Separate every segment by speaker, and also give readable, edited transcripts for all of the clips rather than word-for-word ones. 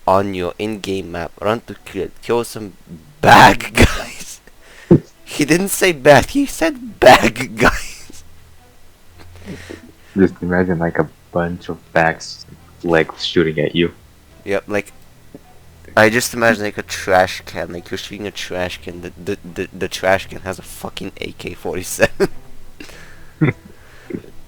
Speaker 1: on your in-game map. Run to kill some bad guys. He didn't say bad, he said bad guys.
Speaker 2: Just imagine like a bunch of backs legs shooting at you.
Speaker 1: Yep, like I just imagine like a trash can, like you're shooting a trash can. The trash can has a fucking AK-47.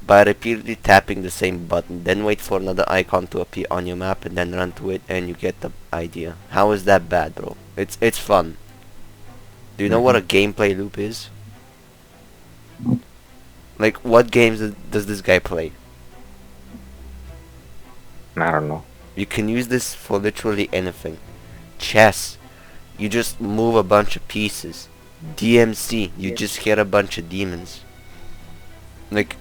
Speaker 1: By repeatedly tapping the same button, then wait for another icon to appear on your map, and then run to it, and you get the idea. How is that bad, bro? It's fun. Do you know what a gameplay loop is? Like, what games does this guy play?
Speaker 2: I don't know.
Speaker 1: You can use this for literally anything. Chess, you just move a bunch of pieces. DMC, you just hit a bunch of demons. Like,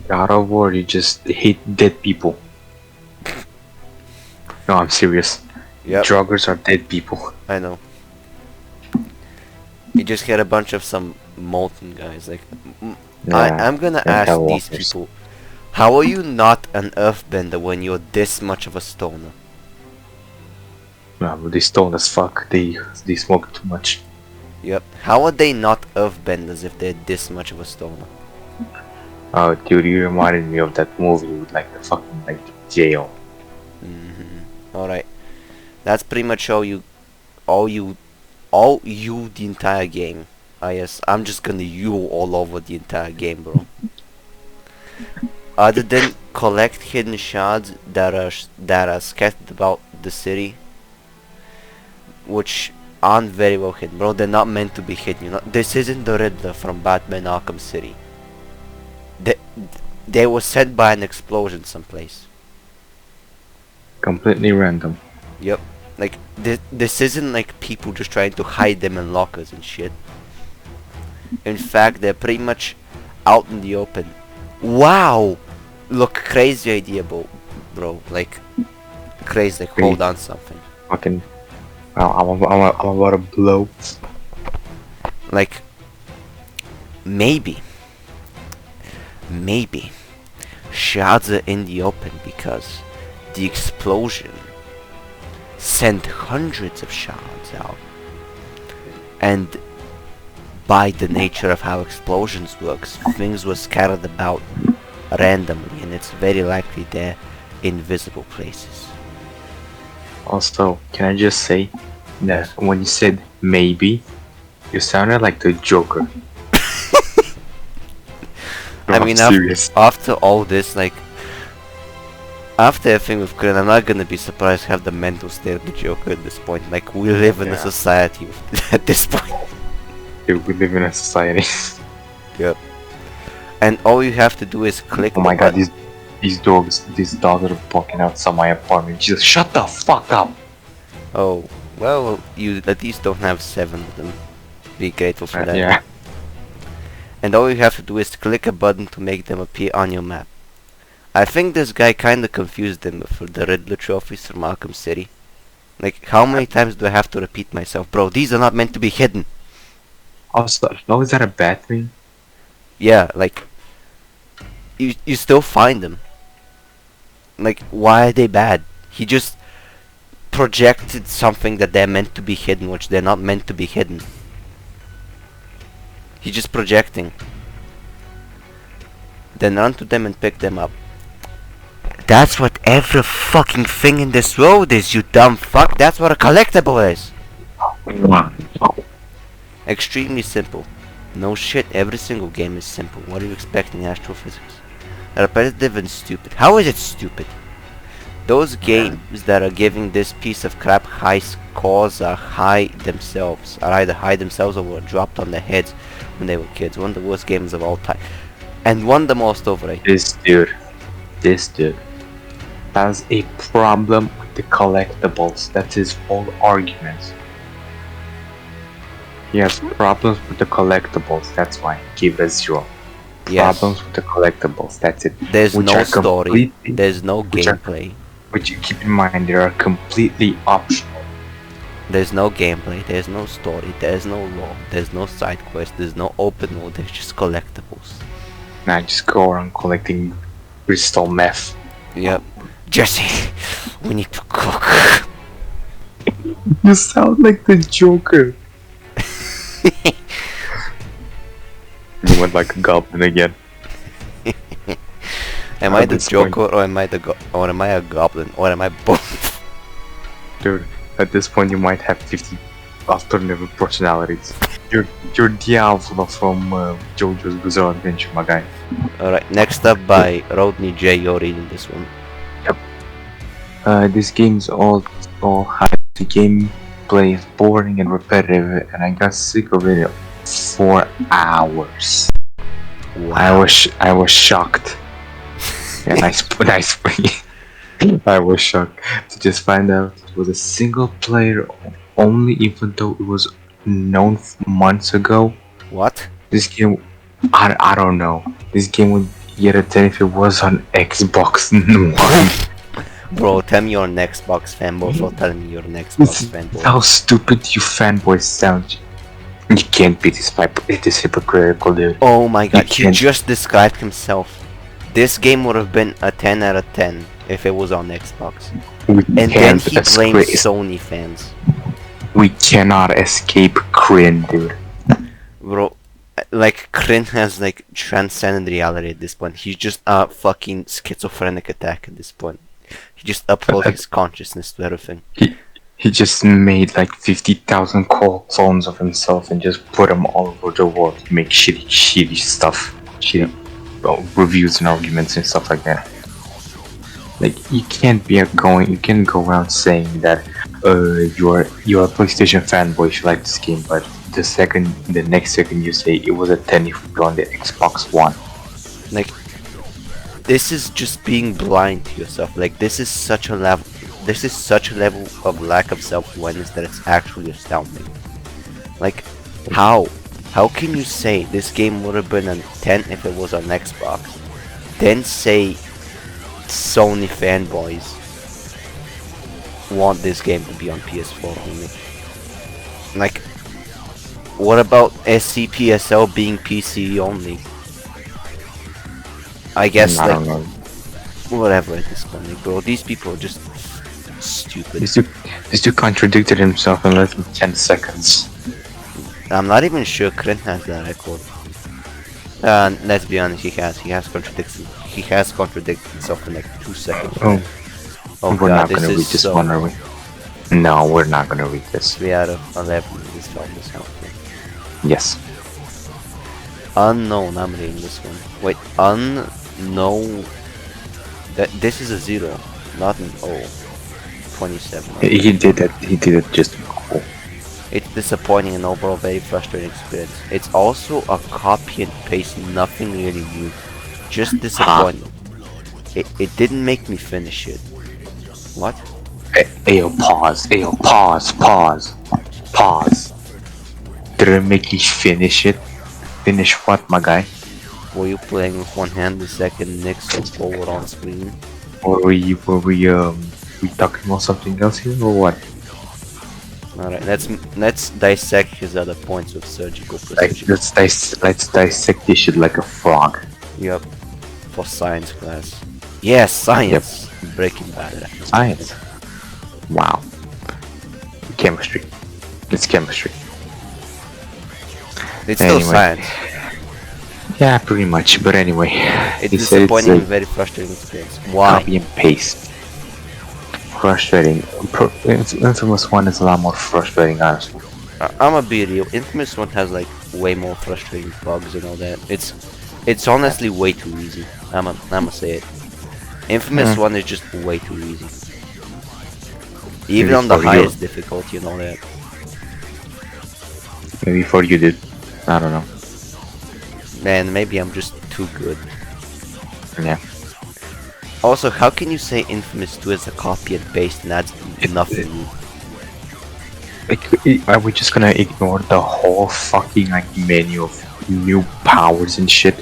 Speaker 2: God of War, you just hate dead people. No, I'm serious.
Speaker 1: yep,
Speaker 2: Joggers are dead people.
Speaker 1: I know. You just hit a bunch of some molten guys. Like, I'm gonna
Speaker 2: and
Speaker 1: ask
Speaker 2: Hell
Speaker 1: these
Speaker 2: Walkers.
Speaker 1: people, how are you not an earthbender when you're this much of a stoner?
Speaker 2: No, but they stoned as fuck. They smoke too much.
Speaker 1: Yep. How are they not earthbenders if they're this much of a stoner?
Speaker 2: Oh, dude, you reminded me of that movie with like the fucking like jail.
Speaker 1: Alright. That's pretty much all you the entire game. Yes, I'm just gonna you all over the entire game, bro. Other than collect hidden shards that are scattered about the city, which aren't very well hidden, bro. They're not meant to be hidden. This isn't the Riddler from Batman Arkham City. They were set by an explosion someplace.
Speaker 2: Completely random.
Speaker 1: Yep. Like, this isn't like people just trying to hide them in lockers and shit. In fact, they're pretty much out in the open. Wow! Look, crazy idea, bro. Like, crazy, like, hold on something.
Speaker 2: Fucking. I'm about to blow.
Speaker 1: Like, maybe shards are in the open because the explosion sent hundreds of shards out, and by the nature of how explosions works, things were scattered about randomly, and it's very likely they're invisible places.
Speaker 2: Also, can I just say that when you said maybe, you sounded like the Joker. No,
Speaker 1: I
Speaker 2: I'm
Speaker 1: mean,
Speaker 2: serious.
Speaker 1: after all this, like, after everything we've done, I'm not gonna be surprised to have the mental state of the Joker at this point. Like, we live in a society at this point.
Speaker 2: Dude, we live in a society.
Speaker 1: Yep. And all you have to do is click.
Speaker 2: Oh my god, these dogs are barking outside my apartment. Just shut the fuck up.
Speaker 1: Oh, well, you at least don't have 7 of them. Be grateful for that.
Speaker 2: Yeah.
Speaker 1: And all you have to do is click a button to make them appear on your map. I think this guy kinda confused them for the Riddler trophies from Arkham City. Like, how many times do I have to repeat myself? Bro, these are not meant to be hidden.
Speaker 2: Also, no, is that a bad thing?
Speaker 1: Yeah, like, you still find them. Like, why are they bad? He just projected something that they're meant to be hidden, which they're not meant to be hidden. He's just projecting. Then run to them and pick them up. That's what every fucking thing in this world is, you dumb fuck. That's what a collectible is.
Speaker 2: Wow.
Speaker 1: Extremely simple. No shit, every single game is simple. What are you expecting, astrophysics? Repetitive and stupid. How is it stupid? Those games that are giving this piece of crap high scores are either high themselves or were dropped on their heads when they were kids. One of the worst games of all time. And one the most overrated.
Speaker 2: This dude has a problem with the collectibles. That's his whole argument. He has problems with the collectibles. That's why. Give it a 0.
Speaker 1: Yes.
Speaker 2: Problems with the collectibles. That's it.
Speaker 1: There's
Speaker 2: Which
Speaker 1: no
Speaker 2: are
Speaker 1: story. There's no
Speaker 2: which are-
Speaker 1: gameplay.
Speaker 2: But you keep in mind they are completely optional.
Speaker 1: There's no gameplay. There's no story. There's no lore. There's no side quest. There's no open world. There's just collectibles.
Speaker 2: Now just go around collecting crystal meth.
Speaker 1: Yep. Jesse, we need to cook.
Speaker 2: You sound like the Joker. You went like a goblin again.
Speaker 1: Am I the Joker or am I a goblin or am I both?
Speaker 2: Dude, at this point you might have 50 alternative personalities. You're Diavolo from JoJo's Bizarre Adventure, my guy.
Speaker 1: Alright, next up by Rodney J. You're reading this one.
Speaker 2: This game's all hype. The gameplay is boring and repetitive, and I got sick of it for hours.
Speaker 1: Wow.
Speaker 2: I was shocked. Yeah, nice. I was shocked to just find out it was a single player only, even though it was known months ago.
Speaker 1: What?
Speaker 2: This game, I don't know. This game would get a 10 if it was on Xbox One.
Speaker 1: Bro, tell me you're an Xbox fanboy for telling me you're an Xbox fanboy.
Speaker 2: How stupid you fanboys sound. You can't be this hypocritical, dude.
Speaker 1: Oh my god, he
Speaker 2: can't-
Speaker 1: just described himself. This game would have been a 10 out of 10 if it was on Xbox.
Speaker 2: We
Speaker 1: And then
Speaker 2: can't
Speaker 1: he blames Sony fans.
Speaker 2: We cannot escape Kryn, dude.
Speaker 1: Bro, like, Kryn has like transcended reality at this point. He's just a fucking schizophrenic attack at this point. He just uploads his consciousness to everything.
Speaker 2: He just made like 50,000 clones of himself and just put them all over the world to make shitty stuff. Shitty reviews and arguments and stuff like that. Like, you can't go around saying that you're a PlayStation fanboy if you like this game, but the next second you say it was a 10 if you're on the Xbox One.
Speaker 1: Like, this is just being blind to yourself. Like, this is such a level of lack of self-awareness that it's actually astounding. Like, how can you say this game would have been a 10 if it was on Xbox, then say Sony fanboys want this game to be on PS4 only? Like, what about SCPSL being PC only? I guess,
Speaker 2: I
Speaker 1: like,
Speaker 2: don't know.
Speaker 1: whatever at this point, like, bro, these people are just stupid.
Speaker 2: This dude contradicted himself in less than 10 seconds.
Speaker 1: I'm not even sure Kryn has that record. Let's be honest, he has contradicted himself in like 2 seconds. Oh
Speaker 2: We're
Speaker 1: god,
Speaker 2: not
Speaker 1: this
Speaker 2: gonna read
Speaker 1: is
Speaker 2: this
Speaker 1: so
Speaker 2: one, are we? No, we're not gonna read this.
Speaker 1: 3 out of 11 in this film is helpful.
Speaker 2: Yes.
Speaker 1: Unknown, I'm reading this one. Wait, unknown. This is a 0, not an O. 27.
Speaker 2: He did it just cool.
Speaker 1: It's disappointing and overall very frustrating experience. It's also a copy and paste, nothing really new. Just disappointing. It didn't make me finish it. What?
Speaker 2: Ayo, pause. Didn't make you finish it? Finish what, my guy?
Speaker 1: Were you playing with one hand, the second next to forward on screen?
Speaker 2: Or were we talking about something else here, or what?
Speaker 1: Alright, let's dissect his other points with surgical
Speaker 2: Like,
Speaker 1: precision.
Speaker 2: let's dissect this shit like a frog.
Speaker 1: Yup. For science class. Yes, science! Breaking Bad reference.
Speaker 2: Science. Wow. Chemistry. It's chemistry.
Speaker 1: It's still
Speaker 2: Anyway.
Speaker 1: science.
Speaker 2: Yeah, pretty much. But anyway,
Speaker 1: It's
Speaker 2: he said
Speaker 1: disappointing and
Speaker 2: it's
Speaker 1: very frustrating experience.
Speaker 2: a
Speaker 1: Why?
Speaker 2: copy and paste. Frustrating. Infamous 1 is a lot more frustrating, honestly.
Speaker 1: I'ma be real. Infamous 1 has like way more frustrating bugs and all that. It's honestly way too easy. I'ma say it. Infamous 1 is just way too easy. Even
Speaker 2: Maybe
Speaker 1: on the
Speaker 2: for you.
Speaker 1: highest difficulty and all that.
Speaker 2: Maybe for you, dude. I don't know.
Speaker 1: Man, maybe I'm just too good.
Speaker 2: Yeah.
Speaker 1: Also, how can you say Infamous 2 is a copy and paste and adds nothing new?
Speaker 2: Like, are we just gonna ignore the whole fucking like menu of new powers and shit?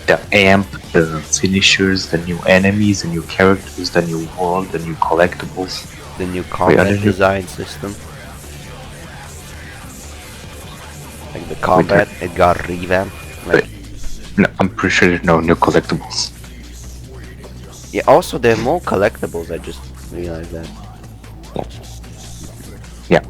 Speaker 2: The amp, the finishers, the new enemies, the new characters, the new world, the new collectibles.
Speaker 1: The new combat
Speaker 2: other new-
Speaker 1: design system. Like the combat, it got revamped. Like,
Speaker 2: No, I'm pretty sure there's no new collectibles.
Speaker 1: yeah, also there are more collectibles, I just realized that.
Speaker 2: Yeah.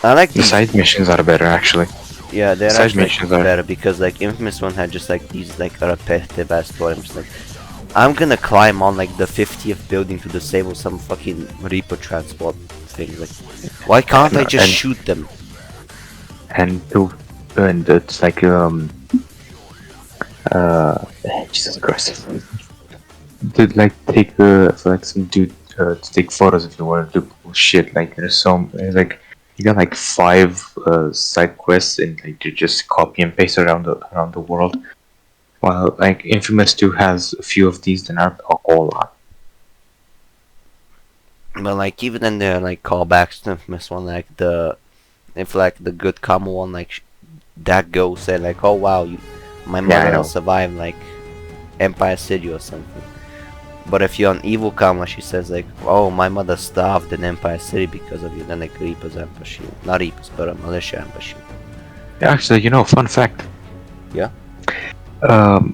Speaker 1: I like
Speaker 2: The
Speaker 1: these.
Speaker 2: side missions are better actually.
Speaker 1: Yeah, they're
Speaker 2: Side
Speaker 1: actually
Speaker 2: missions
Speaker 1: like,
Speaker 2: are.
Speaker 1: better because like Infamous One had just like these like repetitive ass stories. Like I'm gonna climb on like the 50th building to disable some fucking Reaper transport thing. Like, why can't I
Speaker 2: No,
Speaker 1: just shoot them?
Speaker 2: and it's like uh Jesus Christ. To like take for like some dude to take photos if you want to do cool shit. Like there's like you got like 5 side quests and like you just copy and paste around the world. While like Infamous 2 has a few of these, they're not a whole lot.
Speaker 1: But like even in there like callbacks to Infamous One, like the if like the good common one like that girl said like, oh wow, my
Speaker 2: Yeah, I
Speaker 1: mother
Speaker 2: know.
Speaker 1: survived like Empire City or something. But if you're on evil karma, she says like, oh, my mother starved in Empire City because of you. Then like Reapers ambush you, not Reapers, but a militia ambush you.
Speaker 2: Actually, fun fact.
Speaker 1: Yeah.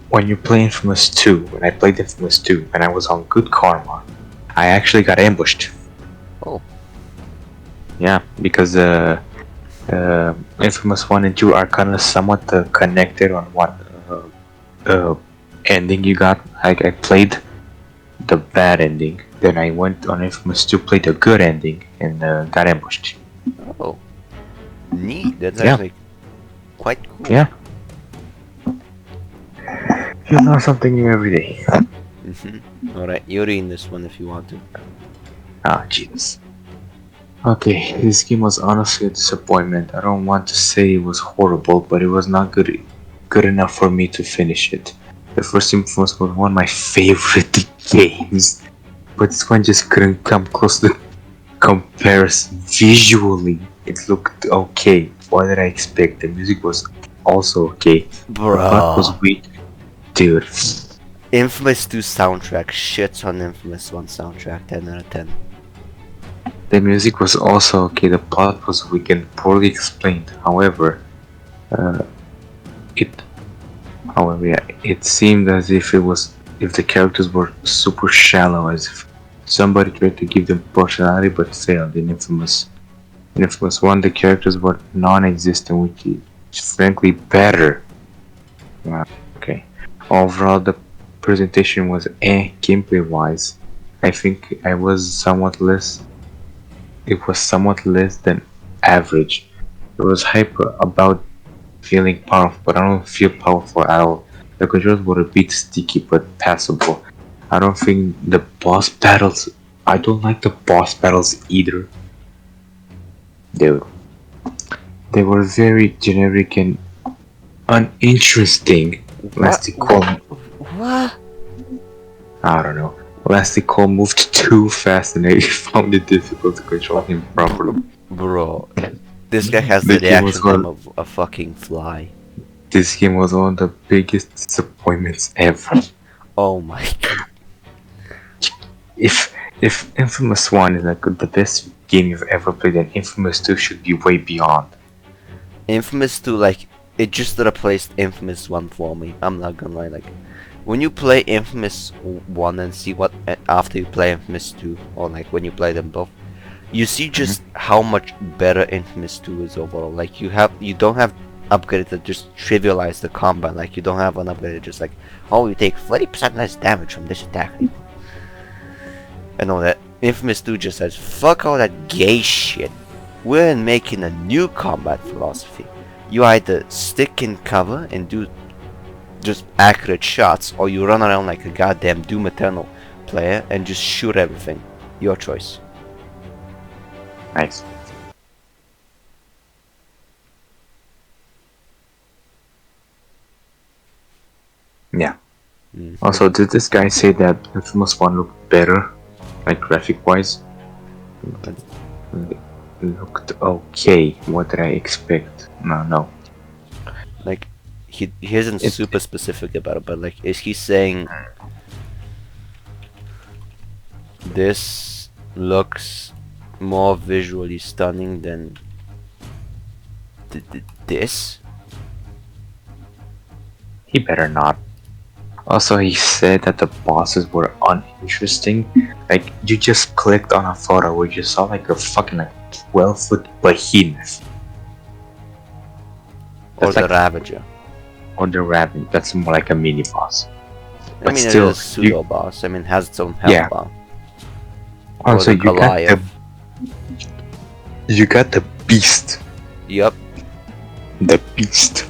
Speaker 2: When you play Infamous 2, when I played Infamous 2 and I was on good karma, I actually got ambushed.
Speaker 1: Oh.
Speaker 2: Yeah, because Infamous 1 and 2 are kind of somewhat connected on what ending you got. I played the bad ending, then I went on Infamous 2, played the good ending, and got ambushed.
Speaker 1: Oh. Neat. That's
Speaker 2: Yeah.
Speaker 1: actually quite cool.
Speaker 2: Yeah. You know something new every day.
Speaker 1: Alright, you're in this one if you want to.
Speaker 2: Ah, Jesus. Okay, this game was honestly a disappointment. I don't want to say it was horrible, but it was not good enough for me to finish it. The first Infamous was one of my favorite games, but this one just couldn't come close to comparison. Visually, it looked okay. What did I expect? The music was also okay. The plot was
Speaker 1: Bruh.
Speaker 2: weak. Dude,
Speaker 1: Infamous 2 soundtrack shits on Infamous 1 soundtrack 10 out of 10.
Speaker 2: the music was also okay. The plot was weak and poorly explained. However, it it seemed as if the characters were super shallow, as if somebody tried to give them personality but failed. In Infamous 1, the characters were non-existent, which is frankly better. Okay. Overall, the presentation was gameplay-wise. I think it was somewhat less than average. It was hype about feeling powerful, but I don't feel powerful at all. The controls were a bit sticky but passable. I don't think the boss battles. I don't like the boss battles either. They were very generic and uninteresting.
Speaker 1: What?
Speaker 2: I don't know. Elastico moved too fast and I found it difficult to control him properly.
Speaker 1: Bro. This guy has
Speaker 2: The
Speaker 1: the
Speaker 2: game was
Speaker 1: reaction time
Speaker 2: one-
Speaker 1: of a fucking fly.
Speaker 2: This game was one of the biggest disappointments ever.
Speaker 1: Oh my god.
Speaker 2: If Infamous 1 is like the best game you've ever played, then Infamous 2 should be way beyond.
Speaker 1: Infamous 2, like, it just replaced Infamous 1 for me. I'm not gonna lie, like, when you play Infamous 1 and see what after you play Infamous 2, or like when you play them both, you see just how much better Infamous 2 is overall. Like, you don't have upgrade that just trivialize the combat. Like, you don't have an upgrade that just like, oh, you take 40% less damage from this attack. And all that. Infamous 2 just says, fuck all that gay shit. We're making a new combat philosophy. You either stick in cover and do just accurate shots, or you run around like a goddamn Doom Eternal player and just shoot everything. Your choice.
Speaker 2: Nice. Yeah. Also, did this guy say that Infamous 1 looked better? Like graphic wise? It looked okay. What did I expect? No.
Speaker 1: Like, he isn't super specific about it, but like, is he saying this looks more visually stunning than this?
Speaker 2: He better not. Also, he said that the bosses were uninteresting. Like, you just clicked on a photo where you saw like a fucking like 12-foot behemoth.
Speaker 1: Or
Speaker 2: That's
Speaker 1: the
Speaker 2: like,
Speaker 1: Ravager.
Speaker 2: or the rabbit. That's more like a mini boss.
Speaker 1: I
Speaker 2: But
Speaker 1: mean, it
Speaker 2: still,
Speaker 1: is a pseudo boss. I mean, it has its own health
Speaker 2: Yeah.
Speaker 1: bar. Or
Speaker 2: Also,
Speaker 1: the Goliath.
Speaker 2: you got the beast.
Speaker 1: Yup.
Speaker 2: The beast.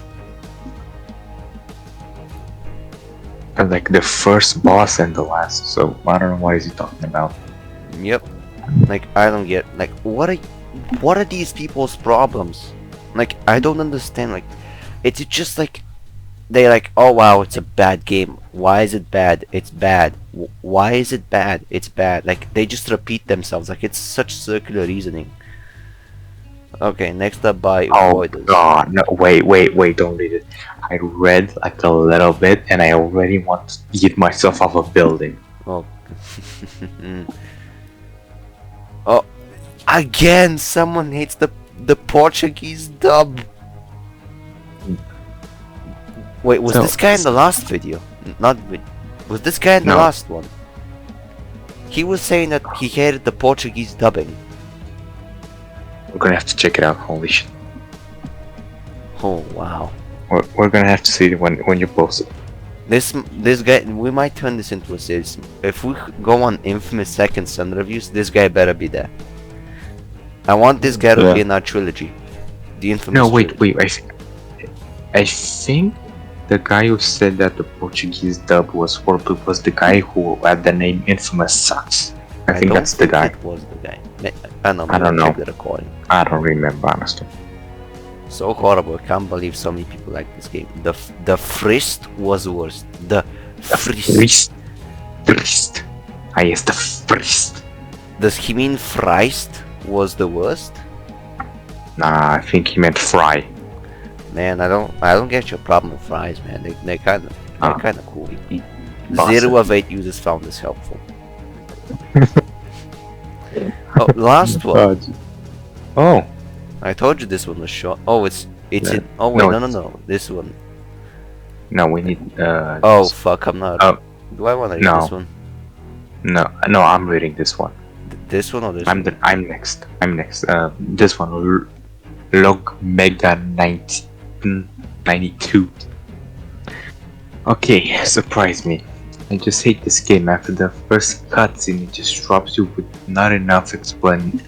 Speaker 2: And like the first boss and the last. So I don't know what is he talking about.
Speaker 1: Yep. Like, I don't get, like, what are these people's problems? Like, I don't understand. Like, it's just like, they're like, oh wow, it's a bad game. Why is it bad? It's bad. Why is it bad? It's bad. Like, they just repeat themselves. Like, it's such circular reasoning. Okay, next up by
Speaker 2: Oh
Speaker 1: Voiders.
Speaker 2: god, no, wait, don't read it. I read like a little bit and I already want to get myself off a building.
Speaker 1: Oh. Oh, again, someone hates the Portuguese dub. Wait, was
Speaker 2: So-
Speaker 1: this guy in the last video? Was this guy in the
Speaker 2: No.
Speaker 1: last one? He was saying that he hated the Portuguese dubbing.
Speaker 2: We're gonna have to check it out, holy shit.
Speaker 1: Oh wow.
Speaker 2: We're gonna have to see it when you post it.
Speaker 1: This guy, we might turn this into a series. If we go on Infamous Second Son reviews, this guy better be there. I want this guy to
Speaker 2: Yeah.
Speaker 1: be in our trilogy. The Infamous
Speaker 2: No, wait,
Speaker 1: trilogy.
Speaker 2: I think the guy who said that the Portuguese dub was horrible was the guy who had the name Infamous Sucks. I think
Speaker 1: don't
Speaker 2: that's the guy.
Speaker 1: It was the guy. I don't know.
Speaker 2: I don't
Speaker 1: maybe check
Speaker 2: know.
Speaker 1: the recording.
Speaker 2: I don't remember honestly.
Speaker 1: So horrible. I can't believe so many people like this game. The Frist was worst. The Frist.
Speaker 2: Frist. Ah, yes, the Frist.
Speaker 1: Does he mean Freist was the worst?
Speaker 2: Nah, I think he meant Fry.
Speaker 1: Man, I don't get your problem with fries, man. They're kind of cool.
Speaker 2: Awesome.
Speaker 1: 0 of 8 users found this helpful. Oh, last one.
Speaker 2: Oh,
Speaker 1: I told you this one was short. Oh, it's
Speaker 2: No,
Speaker 1: in. Oh wait,
Speaker 2: no,
Speaker 1: no. This one.
Speaker 2: no, we need.
Speaker 1: Oh fuck, I'm not.
Speaker 2: Oh.
Speaker 1: Do I want to read
Speaker 2: No.
Speaker 1: this one?
Speaker 2: No, I'm reading this one.
Speaker 1: This one or this
Speaker 2: I'm
Speaker 1: one?
Speaker 2: I'm next. This one, Log Mega 1992. Okay, surprise me. I just hate this game. After the first cutscene, it just drops you with not enough explanation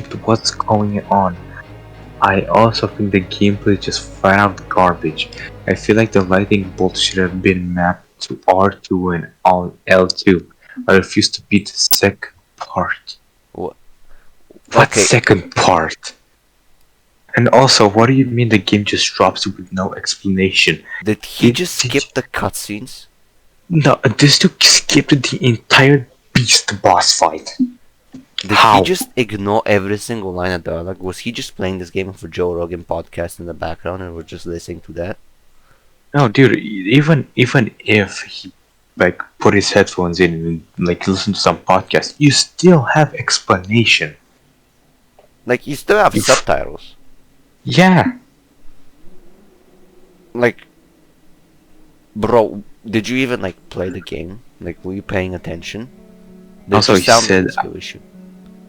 Speaker 2: to what's going on. I also think the gameplay is just flat out garbage. I feel like the lightning bolt should have been mapped to R2 and L2. I refuse to beat the second part.
Speaker 1: What?
Speaker 2: What
Speaker 1: Okay.
Speaker 2: second part? And also, what do you mean the game just drops you with no explanation?
Speaker 1: Did he
Speaker 2: Did-
Speaker 1: just
Speaker 2: did
Speaker 1: skip the cutscenes?
Speaker 2: No, this dude skipped the entire beast boss fight.
Speaker 1: Did
Speaker 2: How?
Speaker 1: he just ignore every single line of dialogue? Was he just playing this game for Joe Rogan podcast in the background and we're just listening to that?
Speaker 2: No, dude, even if he like put his headphones in and like listen to some podcast, you still have explanation.
Speaker 1: Like, you still have
Speaker 2: You-
Speaker 1: subtitles.
Speaker 2: Yeah.
Speaker 1: Like, bro, did you even like play the game? Like, were you paying attention? Did
Speaker 2: Also,
Speaker 1: you
Speaker 2: he
Speaker 1: sound like
Speaker 2: said-
Speaker 1: a skill issue?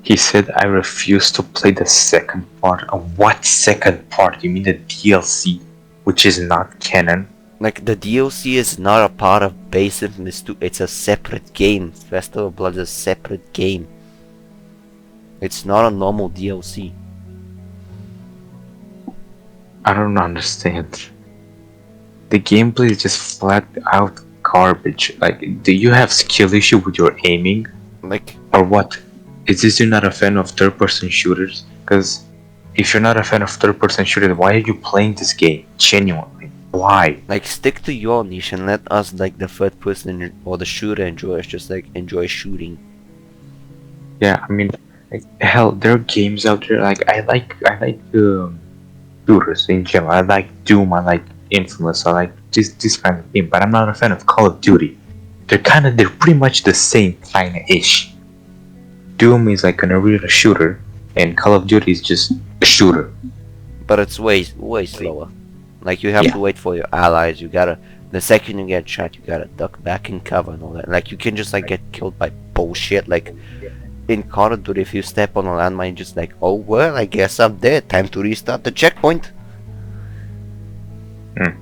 Speaker 2: He said I refuse to play the second part. What second part? You mean the DLC, which is not canon?
Speaker 1: Like, the DLC is not a part of Base Infamous 2. It's a separate game. Festival of Blood is a separate game. It's not a normal DLC.
Speaker 2: I don't understand. The gameplay is just flat out garbage. Like, do you have skill issue with your aiming?
Speaker 1: Like,
Speaker 2: Or what? Is this you're not a fan of third-person shooters? Because if you're not a fan of third-person shooters, why are you playing this game? Genuinely, why?
Speaker 1: stick to your niche and let us, like, the third person or the shooter enjoyers just, like, enjoy shooting.
Speaker 2: Yeah, I mean, like, hell, there are games out there. Like, I like shooters in general. I like Doom. I like Infamous. I like this kind of game. But I'm not a fan of Call of Duty. They're pretty much the same kind of ish. Doom is like an arena shooter, and Call of Duty is just a shooter.
Speaker 1: But it's way slower. Like you have
Speaker 2: Yeah.
Speaker 1: to wait for your allies. You gotta. The second you get shot, you gotta duck back in cover and all that. Like you can just like get killed by bullshit. Like in Call of Duty, if you step on a landmine, just like, oh well, I guess I'm dead. Time to restart the checkpoint.
Speaker 2: Hmm.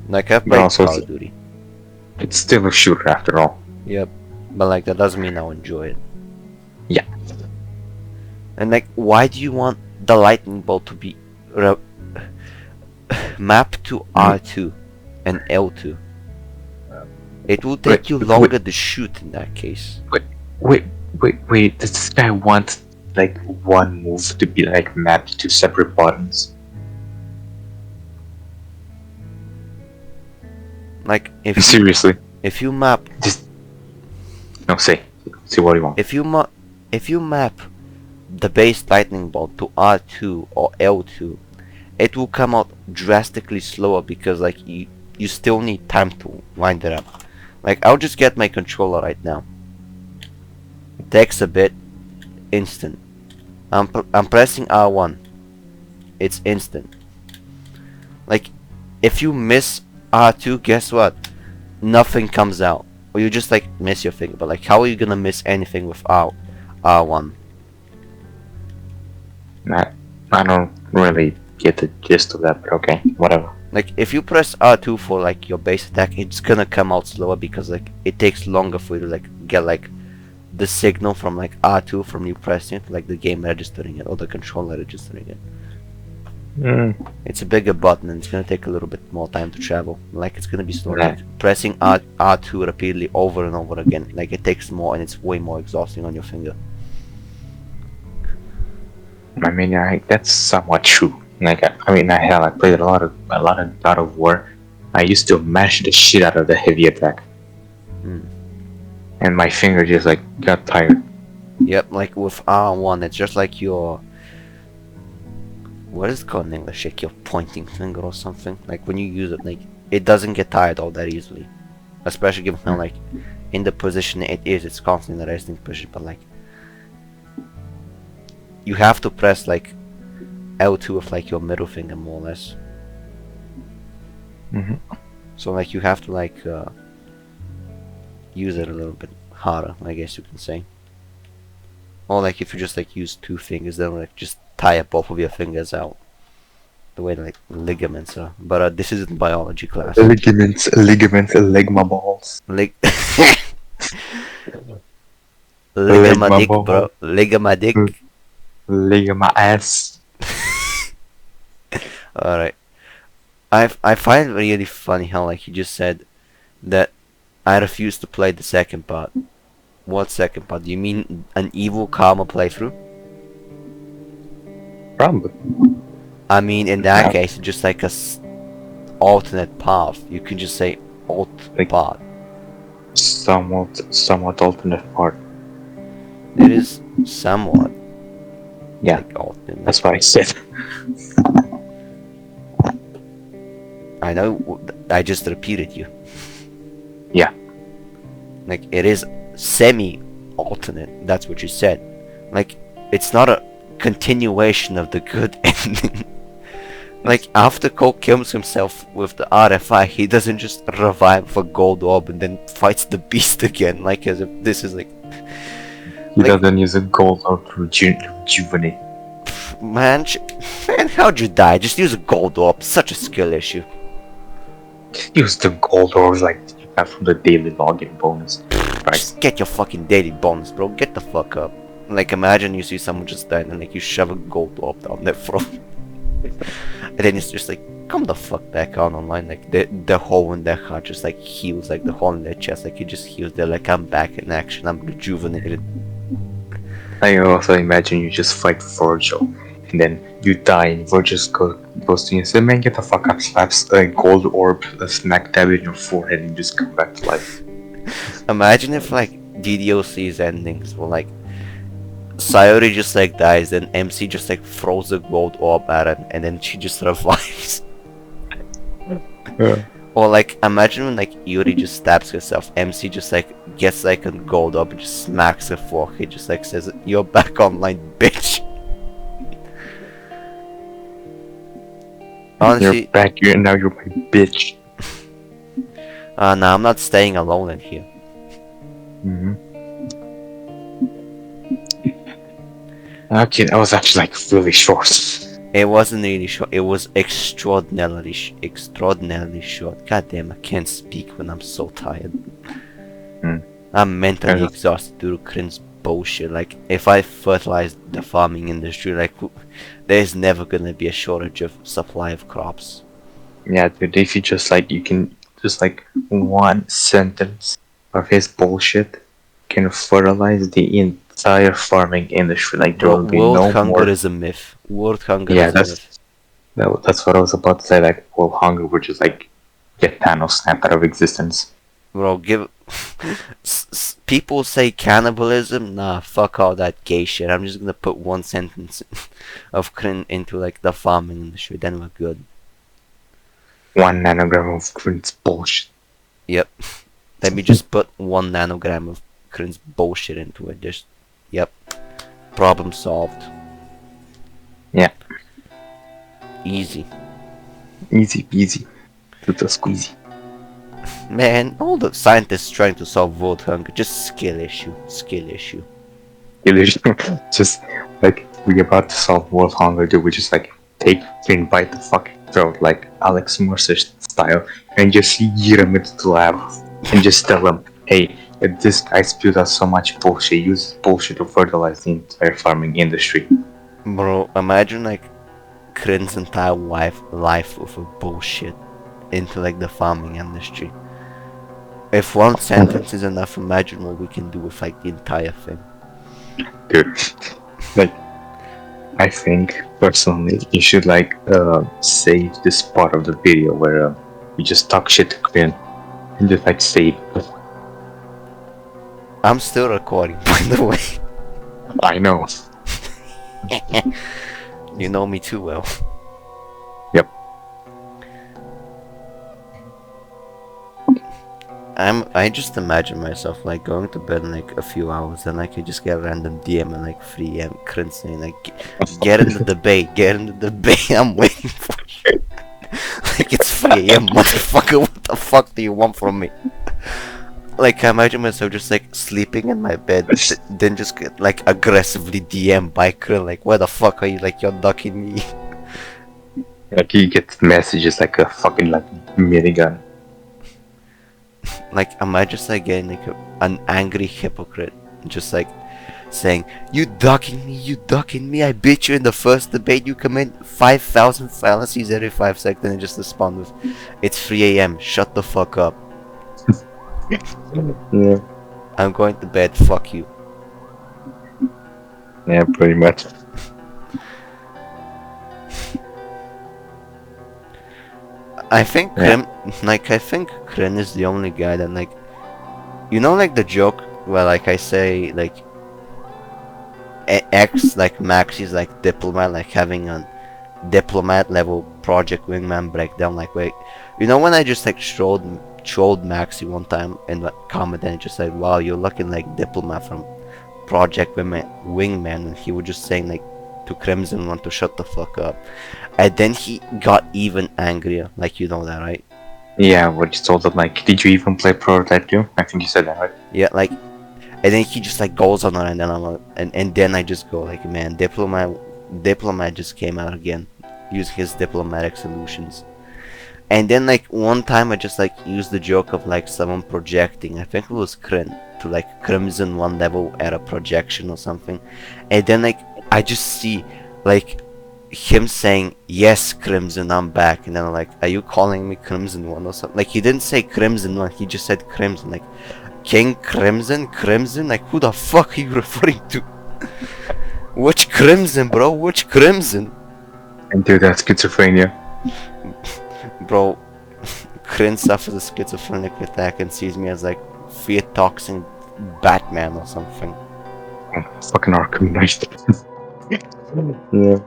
Speaker 1: Like I've
Speaker 2: But
Speaker 1: played
Speaker 2: also
Speaker 1: Call
Speaker 2: it's-
Speaker 1: of Duty.
Speaker 2: It's still a shooter after all.
Speaker 1: Yep. But like that doesn't mean I'll enjoy it.
Speaker 2: Yeah.
Speaker 1: And like, why do you want the lightning bolt to be mapped to R2 and L2? It will take you longer to shoot in that case.
Speaker 2: Wait, does this guy want like one move to be like mapped to separate buttons?
Speaker 1: Like if
Speaker 2: Seriously?
Speaker 1: you map
Speaker 2: No, say what do you want?
Speaker 1: if you map the base lightning bolt to R2 or L2, it will come out drastically slower because like you still need time to wind it up. Like I'll just get my controller right now. It takes a bit. Instant. I'm pressing R1. It's instant. Like if you miss R2, guess what? Nothing comes out. Or you just like miss your finger. But like how are you gonna miss anything with R1?
Speaker 2: I don't really get the gist of that, but okay, whatever.
Speaker 1: Like if you press R2 for like your base attack, it's gonna come out slower because like it takes longer for you to like get like the signal from like R2 from you pressing it, like the game registering it or the controller registering it. It's a bigger button and it's gonna take a little bit more time to travel. Like it's gonna be slower.
Speaker 2: Yeah.
Speaker 1: Like, pressing R2 repeatedly over and over again, like it takes more and it's way more exhausting on your finger.
Speaker 2: I mean, yeah, that's somewhat true. Like, I played a lot of God of War. I used to mash the shit out of the heavy attack, and my finger just like got tired.
Speaker 1: Yep, like with R1, it's just like your, what is it called in English? Like your pointing finger or something. Like when you use it, like it doesn't get tired all that easily. Especially given how like in the position it is, it's constantly in the resting position. But like you have to press like L2 with like your middle finger more or less.
Speaker 2: Mhm.
Speaker 1: So like you have to like use it a little bit harder, I guess you can say. Or like if you just like use two fingers, then like just tie up both of your fingers out. The way like ligaments are. But this isn't biology class.
Speaker 2: Ligaments, ligma balls.
Speaker 1: Ligama dick, bro. Ligama dick.
Speaker 2: Ligama ass.
Speaker 1: Alright. I find it really funny how like you just said that I refuse to play the second part. What second part? Do you mean an evil karma playthrough?
Speaker 2: Probably.
Speaker 1: I mean in that
Speaker 2: Yeah.
Speaker 1: case it's just like a alternate path. You can just say alt
Speaker 2: Like-
Speaker 1: path.
Speaker 2: Somewhat alternate part.
Speaker 1: It is somewhat
Speaker 2: Yeah,
Speaker 1: like alternate.
Speaker 2: that's what I said.
Speaker 1: I know, I just repeated you.
Speaker 2: Yeah.
Speaker 1: Like, it is semi-alternate, that's what you said. Like, it's not a continuation of the good ending. Like, after Cole kills himself with the RFI, he doesn't just revive for gold orb and then fights the beast again, like as if this is like...
Speaker 2: He
Speaker 1: Like-
Speaker 2: doesn't use a gold or to rejuvenate.
Speaker 1: Man, man, how'd you die? Just use a gold orb, such a skill issue.
Speaker 2: Use the gold ores like you got from the daily login bonus. Right.
Speaker 1: Just get your fucking daily bonus, bro. Get the fuck up. Like, imagine you see someone just died and like you shove a gold orb down their throat. And then it's just like, come the fuck back on online. Like, the hole in their heart just like heals, like the hole in their chest, like it just heals. They're like, I'm back in action, I'm rejuvenated.
Speaker 2: I also imagine you just fight Virgil, and then you die, and Virgil goes to you and says, "Man, get the fuck up!" Slaps a gold orb, a smack dab in your forehead, and you just come back to life.
Speaker 1: Imagine if like DDLC's endings were like Sayori just like dies, then MC just like throws the gold orb at her, and then she just revives. Or like imagine when like Yuri just stabs herself, MC just like gets like a gold orb and just smacks her forehead, just like says, "You're back online, bitch." Honestly,
Speaker 2: back. Now you're my bitch.
Speaker 1: nah, I'm not staying alone in here.
Speaker 2: Hmm. Okay, that was actually like really short.
Speaker 1: It wasn't really short. It was extraordinarily short. God damn, I can't speak when I'm so tired. I'm mentally exhausted due to Crin's bullshit. Like, if I fertilize the farming industry, like, there's never gonna be a shortage of supply of crops.
Speaker 2: Yeah, dude, if you just like, you can just like one sentence of his bullshit can fertilize the entire farming industry. Like, there
Speaker 1: Bro,
Speaker 2: will be
Speaker 1: world
Speaker 2: no
Speaker 1: hunger
Speaker 2: more.
Speaker 1: is a myth. World hunger
Speaker 2: Yeah,
Speaker 1: is a myth.
Speaker 2: that's what I was about to say. Like, world hunger would just like get Thanos snapped out of existence.
Speaker 1: Bro, give. People say cannibalism. Nah, fuck all that gay shit. I'm just gonna put one sentence of Crin into like the farming industry. Then we're good.
Speaker 2: 1 nanogram of Green's bullshit.
Speaker 1: Yep. Let me just put 1 nanogram of Crin's bullshit into it. Just, yep. Problem solved.
Speaker 2: Yeah.
Speaker 1: Easy.
Speaker 2: Easy peasy. Little squeezy.
Speaker 1: Man, all the scientists trying to solve world hunger, just skill issue. Skill issue.
Speaker 2: Just like we're about to solve world hunger, dude. We just like take Finn by the fucking throat, like Alex Mercer style, and just yeet him into the lab, and just tell him, "Hey, this guy spewed out so much bullshit. Uses bullshit to fertilize the entire farming industry."
Speaker 1: Bro, imagine like Crin's entire life with a bullshit into like the farming industry. If one sentence is enough, imagine what we can do with like the entire thing.
Speaker 2: Dude, like, I think personally you should like save this part of the video where you just talk shit to Quinn and just like save.
Speaker 1: I'm still recording, by the way.
Speaker 2: I know.
Speaker 1: You know me too well.
Speaker 2: Yep.
Speaker 1: I just imagine myself like going to bed in like a few hours and like I just get a random DM and like 3 AM Crin saying like get in the debate, I'm waiting for you. Like it's 3 AM, motherfucker, what the fuck do you want from me? Like I imagine myself just like sleeping in my bed, then just get like aggressively DM by Crin like where the fuck are you, like you're ducking me.
Speaker 2: Like you get messages like a fucking like minigun.
Speaker 1: Like imagine just like getting like an angry hypocrite just like saying you ducking me, I beat you in the first debate, you commit 5,000 fallacies every 5 seconds, and just respond with it's 3 AM, shut the fuck up.
Speaker 2: Yeah.
Speaker 1: I'm going to bed, fuck you.
Speaker 2: Yeah, pretty much.
Speaker 1: I think Crin is the only guy that like, you know, like the joke where like I say like X like Max is like diplomat, like having a diplomat level Project Wingman breakdown, like wait, you know when I just like trolled Maxi one time in the comment and just said wow you're looking like diplomat from Project Wingman, and he was just saying like to Crimson One to shut the fuck up, and then he got even angrier, like you know that right?
Speaker 2: Yeah, what you told him like, did you even play Prototype 2? I think you said that, right?
Speaker 1: Yeah, like, and then he just like goes on and then I'm like, and then I just go like, man, diplomat just came out again, use his diplomatic solutions. And then like one time I just like used the joke of like someone projecting, I think it was Crin, to like Crimson One level at a projection or something, and then like I just see like him saying yes Crimson I'm back, and then I'm like, are you calling me Crimson One or something? Like he didn't say Crimson One, he just said Crimson, like King Crimson, like who the fuck are you referring to? Which Crimson, bro, which Crimson?
Speaker 2: And dude, that's schizophrenia.
Speaker 1: Bro, Crin suffers a schizophrenic attack and sees me as like fear-toxin Batman or something.
Speaker 2: Fucking Arkham Knight. Yeah.